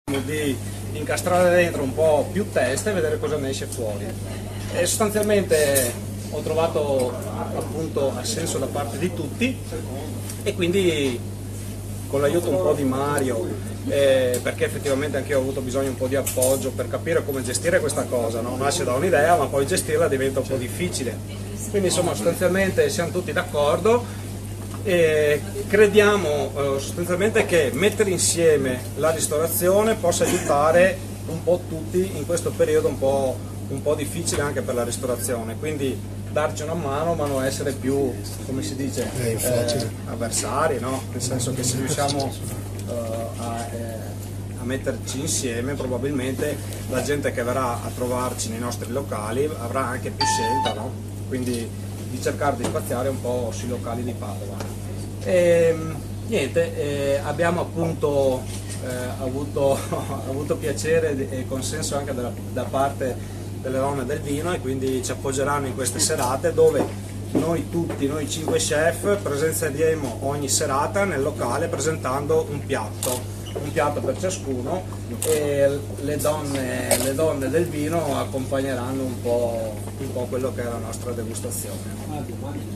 di incastrare dentro un po' più teste e vedere cosa ne esce fuori. E sostanzialmente ho trovato appunto assenso da parte di tutti e quindi con l'aiuto un po' di Mario, perché effettivamente anche io ho avuto bisogno un po' di appoggio per capire come gestire questa cosa, no? Nasce da un'idea ma poi gestirla diventa un po' difficile, quindi insomma sostanzialmente siamo tutti d'accordo e crediamo sostanzialmente che mettere insieme la ristorazione possa aiutare un po' tutti in questo periodo un po' difficile anche per la ristorazione, quindi darci una mano ma non essere più, come si dice, avversari, no? Nel senso che se riusciamo a metterci insieme probabilmente la gente che verrà a trovarci nei nostri locali avrà anche più scelta, no? Quindi di cercare di spaziare un po' sui locali di Padova. E, niente, abbiamo appunto avuto piacere e consenso anche da parte delle donne del vino e quindi ci appoggeranno in queste serate dove noi tutti, noi 5 chef, presenteremo ogni serata nel locale presentando un piatto per ciascuno e le donne del vino accompagneranno un po' quello che è la nostra degustazione.